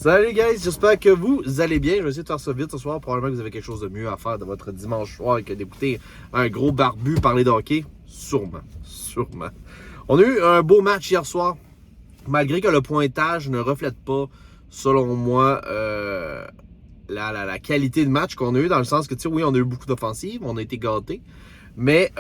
Salut guys, j'espère que vous allez bien. Je vais essayer de faire ça vite ce soir. Probablement que vous avez quelque chose de mieux à faire de votre dimanche soir que d'écouter un gros barbu parler de hockey. Sûrement. On a eu un beau match hier soir. Malgré que le pointage ne reflète pas, selon moi, la qualité de match qu'on a eu. Dans le sens que, tu sais, oui, on a eu beaucoup d'offensives. On a été gâtés. Mais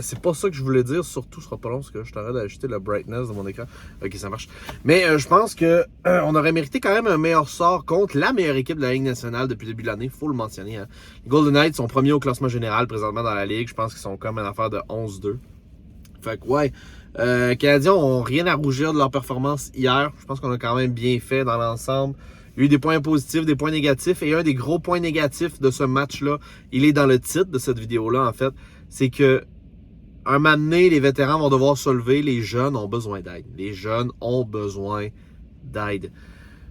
c'est pas ça que je voulais dire. Surtout, ce sera pas long parce que je t'arrête d'ajouter le brightness de mon écran. Ok, ça marche. Mais je pense que on aurait mérité quand même un meilleur sort contre la meilleure équipe de la Ligue nationale depuis le début de l'année. Faut le mentionner. Hein. Les Golden Knights sont premiers au classement général présentement dans la Ligue. Je pense qu'ils sont comme une affaire de 11-2. Fait que ouais, les Canadiens ont rien à rougir de leur performance hier. Je pense qu'on a quand même bien fait dans l'ensemble. Il y a eu des points positifs, des points négatifs. Et un des gros points négatifs de ce match-là, il est dans le titre de cette vidéo-là, en fait. C'est que, un moment donné, les vétérans vont devoir se lever. Les jeunes ont besoin d'aide. Les jeunes ont besoin d'aide.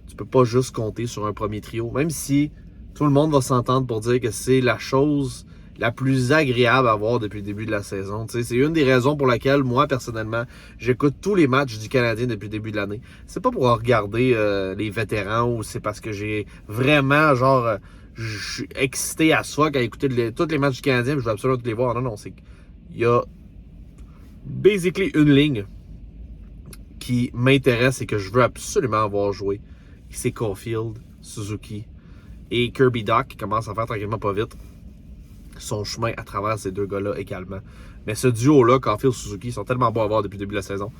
Tu peux pas juste compter sur un premier trio. Même si tout le monde va s'entendre pour dire que c'est la chose la plus agréable à voir depuis le début de la saison. Tu sais, c'est une des raisons pour laquelle, moi, personnellement, j'écoute tous les matchs du Canadien depuis le début de l'année. C'est pas pour regarder les vétérans ou c'est parce que j'ai vraiment, genre, je suis excité à soi à écouter tous les matchs du Canadien, mais je veux absolument tous les voir. Non, c'est qu'il y a basically une ligne qui m'intéresse et que je veux absolument voir jouer. C'est Caulfield, Suzuki et Kirby Dach qui commence à faire tranquillement pas vite son chemin à travers ces deux gars-là également. Mais ce duo-là, Caulfield et Suzuki, sont tellement bons à voir depuis le début de la saison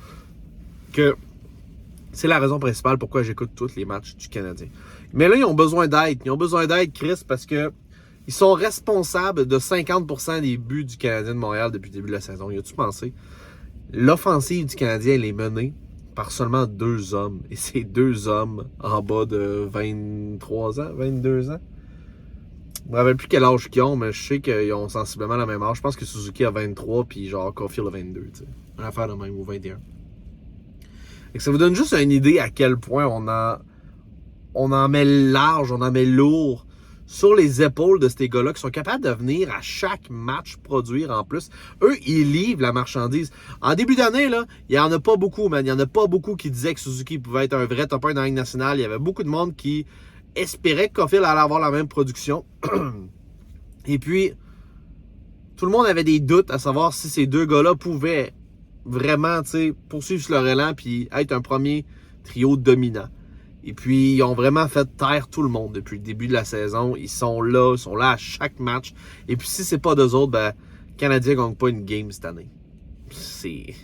que c'est la raison principale pourquoi j'écoute tous les matchs du Canadien. Mais là, ils ont besoin d'aide. Ils ont besoin d'aide, Chris, parce que ils sont responsables de 50% des buts du Canadien de Montréal depuis le début de la saison. Y a-tu pensé? L'offensive du Canadien, elle est menée par seulement 2 hommes. Et c'est 2 hommes en bas de 23 ans, 22 ans. Je me rappelle plus quel âge qu'ils ont, mais je sais qu'ils ont sensiblement la même âge. Je pense que Suzuki a 23, puis genre Caulfield a 22, tu sais. Une affaire de même, ou 21. Et ça vous donne juste une idée à quel point on en met large, on en met lourd sur les épaules de ces gars-là qui sont capables de venir à chaque match produire en plus. Eux, ils livrent la marchandise. En début d'année, là, il n'y en a pas beaucoup, man. Il n'y en a pas beaucoup qui disaient que Suzuki pouvait être un vrai top 1 dans la Ligue nationale. Il y avait beaucoup de monde qui espérait que Caulfield allait avoir la même production. Et puis, tout le monde avait des doutes à savoir si ces deux gars-là pouvaient vraiment, tu sais, poursuivre sur leur élan puis être un premier trio dominant. Et puis, ils ont vraiment fait taire tout le monde depuis le début de la saison. Ils sont là à chaque match. Et puis, si c'est pas d'eux autres, ben, le Canadien ne gagne pas une game cette année. C'est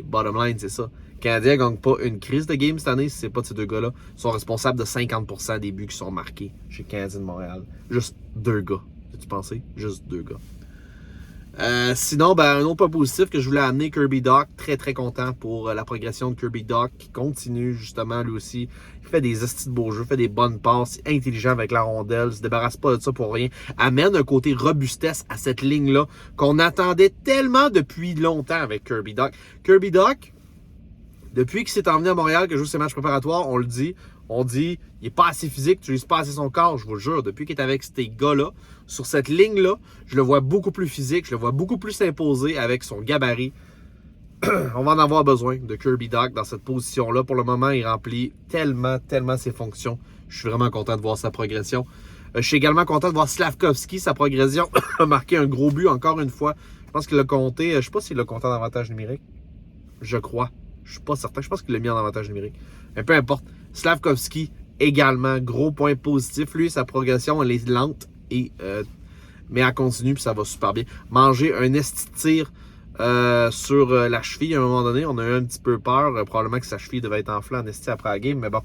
bottom line, c'est ça. Le Canadien ne gagne pas une crise de game cette année si c'est pas de ces deux gars-là. Ils sont responsables de 50% des buts qui sont marqués chez le Canadien de Montréal. Juste 2 gars. As-tu pensé? Juste 2 gars. Sinon, ben, un autre point positif que je voulais amener, Kirby Dach, très très content pour la progression de Kirby Dach, qui continue justement lui aussi. Il fait des estis de beaux jeux, fait des bonnes passes, intelligent avec la rondelle, se débarrasse pas de ça pour rien, amène un côté robustesse à cette ligne-là qu'on attendait tellement depuis longtemps avec Kirby Dach. Kirby Dach, depuis qu'il s'est emmené à Montréal, que joue ses matchs préparatoires, on le dit, on dit, il est pas assez physique, tu n'utilises pas assez son corps, je vous le jure. Depuis qu'il est avec ces gars-là, sur cette ligne-là, je le vois beaucoup plus physique, je le vois beaucoup plus s'imposer avec son gabarit. On va en avoir besoin de Kirby Dach dans cette position-là. Pour le moment, il remplit tellement ses fonctions. Je suis vraiment content de voir sa progression. Je suis également content de voir Slavkovski, sa progression, a marqué un gros but encore une fois. Je pense qu'il l'a compté, je ne sais pas s'il l'a compté en avantage numérique. Je crois. Je suis pas certain. Je pense qu'il l'a mis en avantage numérique. Mais peu importe. Slavkovski, également, gros point positif. Lui, sa progression, elle est lente. Mais elle continue, puis ça va super bien. Manger un esti de tir sur la cheville, à un moment donné, on a eu un petit peu peur. Probablement que sa cheville devait être enflée en esti après la game. Mais bon,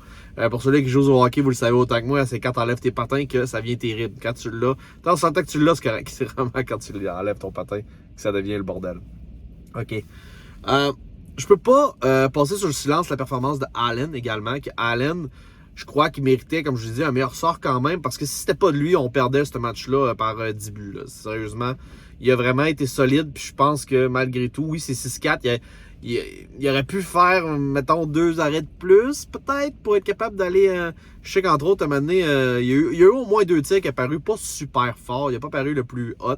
pour ceux-là qui jouent au hockey, vous le savez autant que moi, c'est quand tu enlèves tes patins que ça devient terrible. Quand tu l'as, tant que tu l'as, c'est correct. C'est vraiment quand tu enlèves ton patin que ça devient le bordel. OK. Je peux pas passer sur le silence la performance de Allen également. Allen, je crois qu'il méritait, comme je vous dis, un meilleur sort quand même. Parce que si c'était pas de lui, on perdait ce match-là par 10 buts. Là. Sérieusement, il a vraiment été solide. Puis je pense que malgré tout, oui, c'est 6-4. Il aurait pu faire, mettons, 2 arrêts de plus, peut-être, pour être capable d'aller... je sais qu'entre autres, à un moment donné, il y a eu au moins 2 tirs qui a paru pas super fort. Il n'a pas paru le plus hot.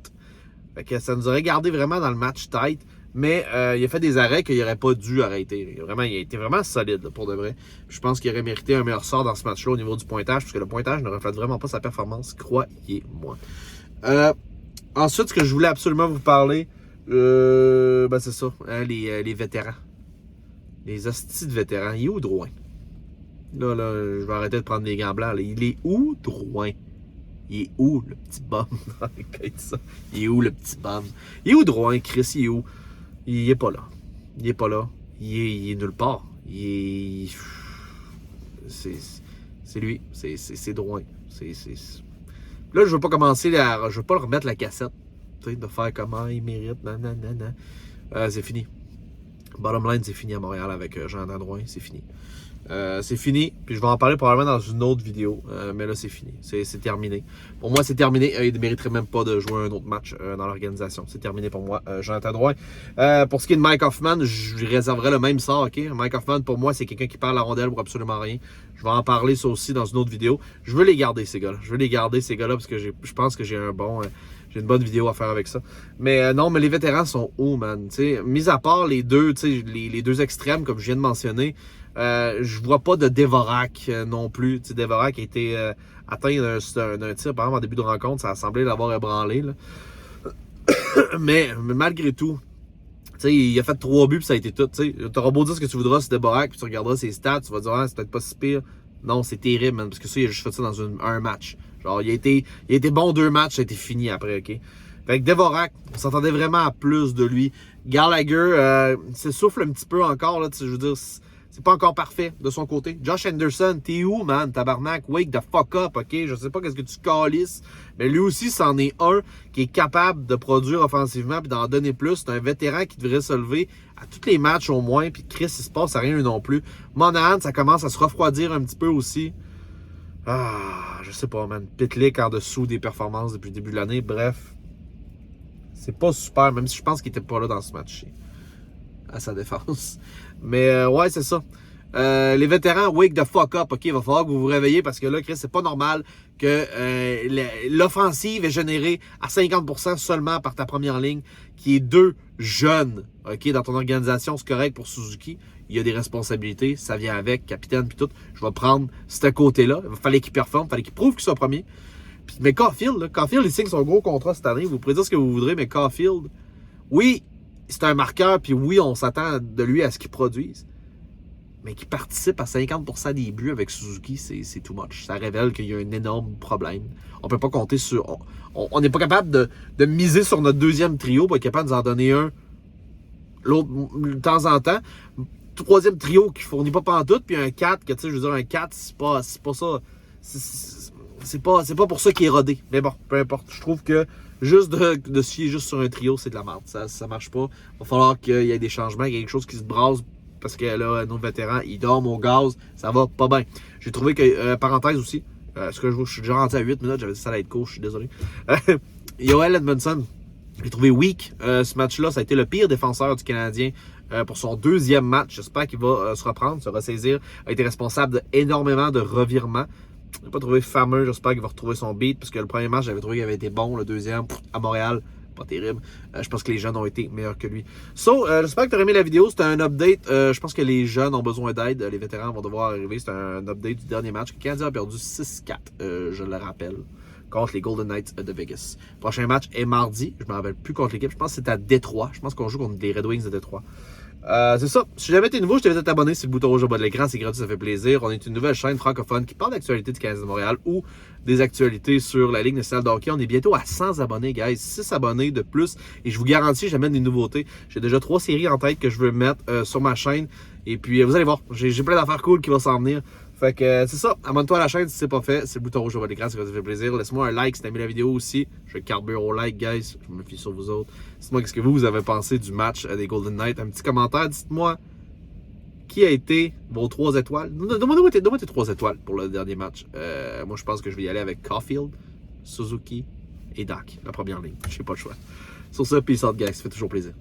Fait que ça nous aurait gardé vraiment dans le match tight. Mais il a fait des arrêts qu'il n'aurait pas dû arrêter. Il a été vraiment solide, là, pour de vrai. Je pense qu'il aurait mérité un meilleur sort dans ce match-là au niveau du pointage, parce que le pointage ne reflète vraiment pas sa performance, croyez-moi. Ensuite, ce que je voulais absolument vous parler, ben c'est ça, hein, les vétérans. Les hosties de vétérans. Il est où Drouin? Là, je vais arrêter de prendre des gants blancs. Là. Il est où Drouin? Il est où le petit bum? Il est où le petit bum? Il est où Drouin? Chris, il est où? Il est pas là. Il est pas là. Il est nulle part. C'est lui. C'est Drouin. Là, je veux pas commencer je veux pas le remettre la cassette. De faire comment il mérite. Nanana. C'est fini. Bottom line, c'est fini à Montréal avec Jonathan Drouin. C'est fini. C'est fini, puis je vais en parler probablement dans une autre vidéo, mais là c'est fini, c'est terminé. Pour moi c'est terminé, il ne mériterait même pas de jouer un autre match dans l'organisation, c'est terminé pour moi, Jonathan Drouin. Pour ce qui est de Mike Hoffman, je réserverai le même sort, ok? Mike Hoffman pour moi c'est quelqu'un qui perd la rondelle pour absolument rien. Je vais en parler ça aussi dans une autre vidéo. Je veux les garder ces gars-là, parce que je pense que j'ai une bonne vidéo à faire avec ça. Mais non, mais les vétérans sont hauts, man. T'sais, mis à part les deux, les deux extrêmes, comme je viens de mentionner, je vois pas de Devorak non plus. T'sais, Devorak a été atteint d'un tir, par exemple, en début de rencontre. Ça a semblé l'avoir ébranlé. Là. mais malgré tout, il a fait 3 buts, puis ça a été tout. Tu auras beau dire ce que tu voudras sur Devorak, puis tu regarderas ses stats, tu vas dire, ah, c'est peut-être pas si pire. Non, c'est terrible, man, parce que ça, il a juste fait ça dans un match. Genre, il a été bon 2 matchs, ça a été fini après, ok? Fait que Devorak, on s'entendait vraiment à plus de lui. Gallagher, s'essouffle un petit peu encore, là, je veux dire, c'est pas encore parfait de son côté. Josh Anderson, t'es où, man, tabarnak? Wake the fuck up, ok? Je sais pas qu'est-ce que tu calisses, mais lui aussi, c'en est un qui est capable de produire offensivement puis d'en donner plus. C'est un vétéran qui devrait se lever à tous les matchs au moins, puis Chris, il se passe à rien non plus. Monahan, ça commence à se refroidir un petit peu aussi. Ah, je sais pas, man. Pitlick en dessous des performances depuis le début de l'année. Bref, c'est pas super, même si je pense qu'il était pas là dans ce match à sa défense. Mais ouais, c'est ça. Les vétérans, wake the fuck up, ok? Il va falloir que vous vous réveillez parce que là, Chris, c'est pas normal que l'offensive est générée à 50% seulement par ta première ligne, qui est 2 jeunes, ok? Dans ton organisation, c'est correct pour Suzuki. Il y a des responsabilités, ça vient avec, capitaine puis tout. Je vais prendre ce côté-là. Il fallait qu'il performe, il fallait qu'il prouve qu'il soit premier. Mais Caulfield, il signe son gros contrat cette année. Vous pouvez dire ce que vous voudrez, mais Caulfield, oui, c'est un marqueur, puis oui, on s'attend de lui à ce qu'il produise. Mais qu'il participe à 50% des buts avec Suzuki, c'est too much. Ça révèle qu'il y a un énorme problème. On peut pas compter sur... On n'est pas capable de miser sur notre deuxième trio pour être capable de nous en donner un l'autre de temps en temps. Troisième trio qui fournit pas pantoute, puis un 4, que tu sais, je veux dire, un 4, c'est pas ça. C'est pas pour ça qu'il est rodé. Mais bon, peu importe. Je trouve que juste de se fier juste sur un trio, c'est de la merde. Ça marche pas. Il va falloir qu'il y ait des changements, qu'il y ait quelque chose qui se brasse. Parce que là, nos vétérans, ils dorment au gaz. Ça va pas bien. J'ai trouvé que, parenthèse aussi, ce que je suis déjà rentré à 8 minutes, j'avais dit ça allait être court, je suis désolé. Yoel Edmondson, j'ai trouvé weak. Ce match-là, ça a été le pire défenseur du Canadien pour son 2e match. J'espère qu'il va se reprendre, se ressaisir. A été responsable d'énormément de revirements. Je n'ai pas trouvé fameux, j'espère qu'il va retrouver son beat, parce que le premier match, j'avais trouvé qu'il avait été bon, le deuxième, à Montréal, pas terrible. Je pense que les jeunes ont été meilleurs que lui. J'espère que tu as aimé la vidéo, c'était un update. Je pense que les jeunes ont besoin d'aide, les vétérans vont devoir arriver. C'est un update du dernier match. Le Canadien a perdu 6-4, je le rappelle, contre les Golden Knights de Vegas. Le prochain match est mardi, je ne me rappelle plus contre l'équipe, je pense que c'est à Détroit. Je pense qu'on joue contre les Red Wings de Détroit. C'est ça. Si jamais t'es nouveau, je t'invite à t'abonner. C'est le bouton rouge au bas de l'écran. C'est gratuit, ça fait plaisir. On est une nouvelle chaîne francophone qui parle d'actualité du Canadien de Montréal ou des actualités sur la Ligue nationale de hockey. On est bientôt à 100 abonnés, guys. 6 abonnés de plus. Et je vous garantis, j'amène des nouveautés. J'ai déjà 3 séries en tête que je veux mettre sur ma chaîne. Et puis, vous allez voir, j'ai plein d'affaires cool qui vont s'en venir. Fait que c'est ça. Abonne-toi à la chaîne si c'est pas fait. C'est le bouton rouge au bas de l'écran, ça fait plaisir. Laisse-moi un like si t'as aimé la vidéo aussi. Je carbure au like, guys. Je me fie sur vous autres. Dites-moi qu'est-ce que vous avez pensé du match des Golden Knights. Un petit commentaire. Dites-moi qui a été vos 3 étoiles. Donne-moi tes 3 étoiles pour le dernier match. Moi, je pense que je vais y aller avec Caulfield, Suzuki et Dak, la première ligne. Je n'ai pas le choix. Sur ça, peace out, guys. Ça fait toujours plaisir.